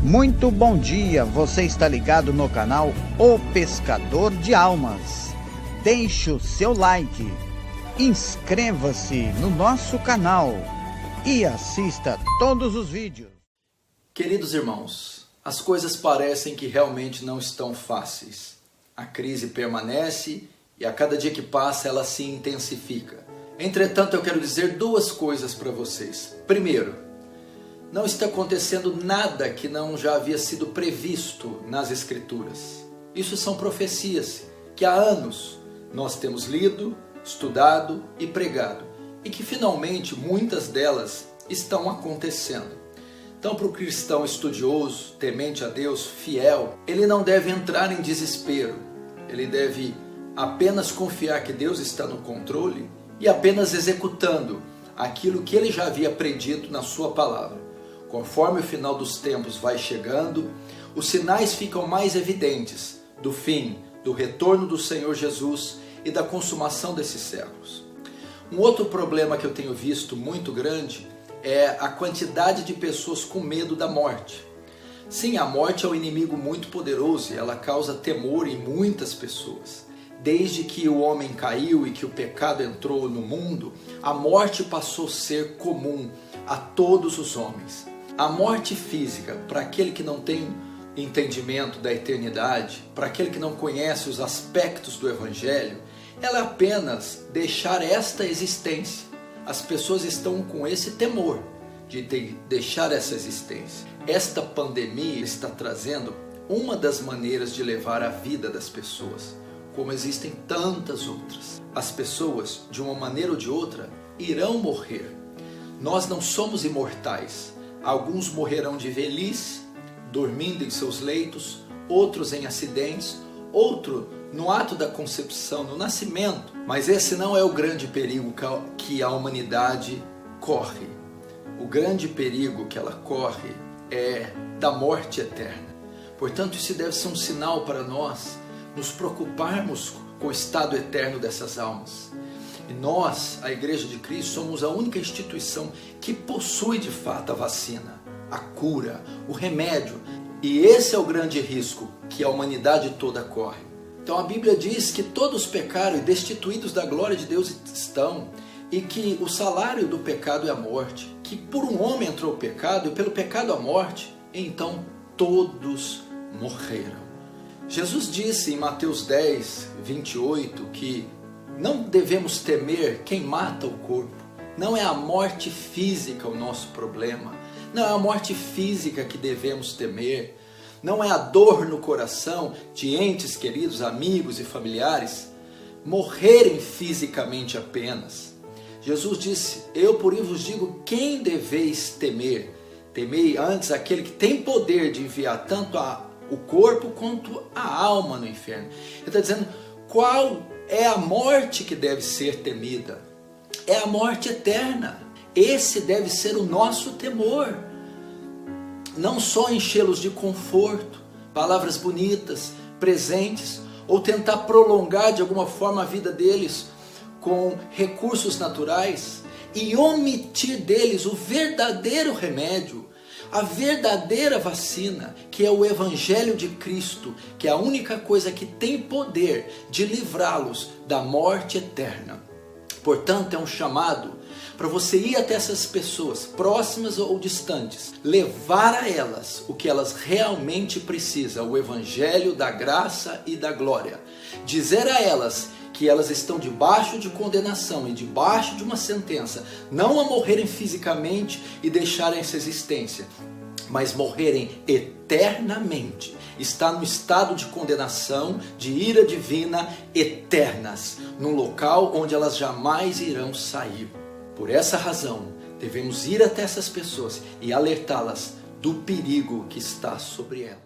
Muito bom dia, você está ligado no canal O Pescador de Almas. Deixe o seu like, inscreva-se no nosso canal e assista todos os vídeos. Queridos irmãos, as coisas parecem que realmente não estão fáceis. A crise permanece e a cada dia que passa ela se intensifica. Entretanto, eu quero dizer duas coisas para vocês. Primeiro, não está acontecendo nada que não já havia sido previsto nas Escrituras. Isso são profecias que há anos nós temos lido, estudado e pregado, e que finalmente muitas delas estão acontecendo. Então, para o cristão estudioso, temente a Deus, fiel, ele não deve entrar em desespero. Ele deve apenas confiar que Deus está no controle e apenas executando aquilo que ele já havia predito na sua palavra. Conforme o final dos tempos vai chegando, os sinais ficam mais evidentes do fim, do retorno do Senhor Jesus e da consumação desses séculos. Um outro problema que eu tenho visto muito grande é a quantidade de pessoas com medo da morte. Sim, a morte é um inimigo muito poderoso e ela causa temor em muitas pessoas. Desde que o homem caiu e que o pecado entrou no mundo, a morte passou a ser comum a todos os homens. A morte física, para aquele que não tem entendimento da eternidade, para aquele que não conhece os aspectos do Evangelho, ela é apenas deixar esta existência. As pessoas estão com esse temor de deixar essa existência. Esta pandemia está trazendo uma das maneiras de levar a vida das pessoas, como existem tantas outras. As pessoas, de uma maneira ou de outra, irão morrer. Nós não somos imortais. Alguns morrerão de velhice, dormindo em seus leitos, outros em acidentes, outro no ato da concepção, no nascimento. Mas esse não é o grande perigo que a humanidade corre. O grande perigo que ela corre é da morte eterna. Portanto, isso deve ser um sinal para nós nos preocuparmos com o estado eterno dessas almas. E nós, a Igreja de Cristo, somos a única instituição que possui de fato a vacina, a cura, o remédio. E esse é o grande risco que a humanidade toda corre. Então a Bíblia diz que todos pecaram e destituídos da glória de Deus estão, e que o salário do pecado é a morte, que por um homem entrou o pecado e pelo pecado a morte, então todos morreram. Jesus disse em Mateus 10, 28 que não devemos temer quem mata o corpo. Não é a morte física o nosso problema. Não é a morte física que devemos temer. Não é a dor no coração de entes queridos, amigos e familiares morrerem fisicamente apenas. Jesus disse: eu porém vos digo quem deveis temer. Temei antes aquele que tem poder de enviar tanto o corpo quanto a alma no inferno. Ele está dizendo qual é a morte que deve ser temida. É a morte eterna. Esse deve ser o nosso temor. Não só enchê-los de conforto, palavras bonitas, presentes, ou tentar prolongar de alguma forma a vida deles com recursos naturais e omitir deles o verdadeiro remédio, a verdadeira vacina, que é o Evangelho de Cristo, que é a única coisa que tem poder de livrá-los da morte eterna. Portanto, é um chamado para você ir até essas pessoas, próximas ou distantes, levar a elas o que elas realmente precisam, o Evangelho da graça e da glória. Dizer a elas que elas estão debaixo de condenação e debaixo de uma sentença, não a morrerem fisicamente e deixarem essa existência, mas morrerem eternamente. Está no estado de condenação, de ira divina eternas, num local onde elas jamais irão sair. Por essa razão, devemos ir até essas pessoas e alertá-las do perigo que está sobre elas.